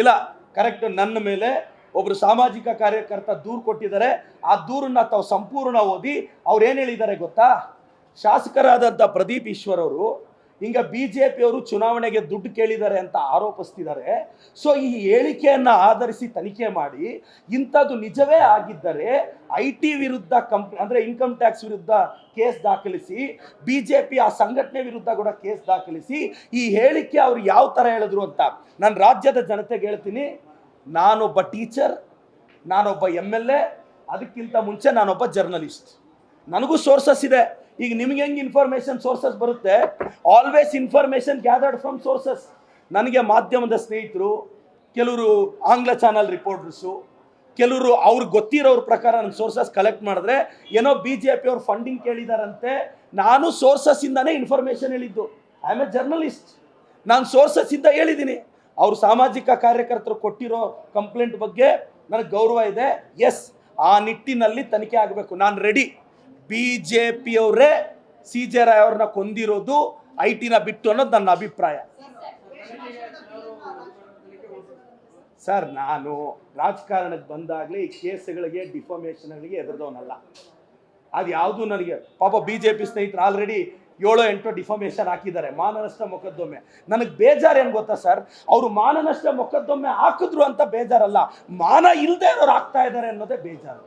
ಇಲ್ಲ ಕರೆಕ್ಟ್, ನನ್ನ ಮೇಲೆ ಒಬ್ರು ಸಾಮಾಜಿಕ ಕಾರ್ಯಕರ್ತ ದೂರು ಕೊಟ್ಟಿದ್ದಾರೆ. ಆ ದೂರನ್ನ ತಾವು ಸಂಪೂರ್ಣ ಓದಿ ಅವ್ರು ಏನು ಹೇಳಿದ್ದಾರೆ ಗೊತ್ತಾ? ಶಾಸಕರಾದಂಥ ಪ್ರದೀಪ್ ಈಶ್ವರ್ ಅವರು ಹಿಂಗ ಬಿಜೆಪಿಯವರು ಚುನಾವಣೆಗೆ ದುಡ್ಡು ಕೇಳಿದ್ದಾರೆ ಅಂತ ಆರೋಪಿಸ್ತಿದ್ದಾರೆ. ಸೊ ಈ ಹೇಳಿಕೆಯನ್ನ ಆಧರಿಸಿ ತನಿಖೆ ಮಾಡಿ ಇಂಥದ್ದು ನಿಜವೇ ಆಗಿದ್ದರೆ IT ವಿರುದ್ಧ ಅಂದ್ರೆ ಇನ್ಕಮ್ ಟ್ಯಾಕ್ಸ್ ವಿರುದ್ಧ ಕೇಸ್ ದಾಖಲಿಸಿ, ಬಿಜೆಪಿ ಆ ಸಂಘಟನೆ ವಿರುದ್ಧ ಕೂಡ ಕೇಸ್ ದಾಖಲಿಸಿ ಈ ಹೇಳಿಕೆ ಅವ್ರು ಯಾವ ತರ ಹೇಳಿದ್ರು ಅಂತ ನಾನು ರಾಜ್ಯದ ಜನತೆಗೆ ಹೇಳ್ತೀನಿ. ನಾನೊಬ್ಬ ಟೀಚರ್, ನಾನೊಬ್ಬ MLA, ಅದಕ್ಕಿಂತ ಮುಂಚೆ ನಾನೊಬ್ಬ ಜರ್ನಲಿಸ್ಟ್. ನನಗೂ ಸೋರ್ಸಸ್ ಇದೆ. ಈಗ ನಿಮ್ಗೆ ಹೆಂಗೆ ಇನ್ಫಾರ್ಮೇಶನ್ ಸೋರ್ಸಸ್ ಬರುತ್ತೆ? Always information gathered from sources. ನನಗೆ ಮಾಧ್ಯಮದ ಸ್ನೇಹಿತರು, ಕೆಲವರು ಆಂಗ್ಲ ಚಾನಲ್ ರಿಪೋರ್ಟರ್ಸು, ಕೆಲವರು ಅವ್ರಿಗೆ ಗೊತ್ತಿರೋರ ಪ್ರಕಾರ ನನ್ನ ಸೋರ್ಸಸ್ ಕಲೆಕ್ಟ್ ಮಾಡಿದ್ರೆ ಏನೋ BJP ಅವ್ರು ಫಂಡಿಂಗ್ ಕೇಳಿದಾರಂತೆ. ನಾನು ಸೋರ್ಸಸ್ ಇಂದಾನೇ ಇನ್ಫಾರ್ಮೇಶನ್ ಹೇಳಿದ್ದು. I am A journalist. ನಾನು ಸೋರ್ಸಸ್ ಇಂದ ಹೇಳಿದ್ದೀನಿ. ಅವ್ರು ಸಾಮಾಜಿಕ ಕಾರ್ಯಕರ್ತರು ಕೊಟ್ಟಿರೋ ಕಂಪ್ಲೇಂಟ್ ಬಗ್ಗೆ ನನಗೆ ಗೌರವ ಇದೆ. ಎಸ್, ಆ ನಿಟ್ಟಿನಲ್ಲಿ ತನಿಖೆ ಆಗಬೇಕು. ನಾನು ರೆಡಿ. BJP ಅವರೇ CJ ರಾಯ್ ಅವ್ರನ್ನ ಕೊಂದಿರೋದು IT ಬಿಟ್ಟು ಅನ್ನೋದು ನನ್ನ ಅಭಿಪ್ರಾಯ. ಸರ್, ನಾನು ರಾಜಕಾರಣಕ್ಕೆ ಬಂದಾಗಲೇ ಈ ಕೇಸ್ಗಳಿಗೆ, ಡಿಫಾಮೇಷನ್ಗಳಿಗೆ ಎದುರದವನಲ್ಲ. ಅದು ಯಾವುದು ನನಗೆ ಪಾಪ BJP ಸ್ನೇಹಿತರು ಆಲ್ರೆಡಿ 7-8 ಡಿಫಾಮೇಷನ್ ಹಾಕಿದ್ದಾರೆ, ಮಾನನಷ್ಟ ಮೊಕದ್ದಮೆ. ನನಗೆ ಬೇಜಾರು ಏನು ಗೊತ್ತಾ ಸರ್? ಅವರು ಮಾನನಷ್ಟ ಮೊಕದ್ದಮೆ ಹಾಕಿದ್ರು ಅಂತ ಬೇಜಾರಲ್ಲ, ಮಾನ ಇಲ್ಲದೆ ಇರೋರು ಹಾಕ್ತಾ ಇದ್ದಾರೆ ಅನ್ನೋದೇ ಬೇಜಾರು.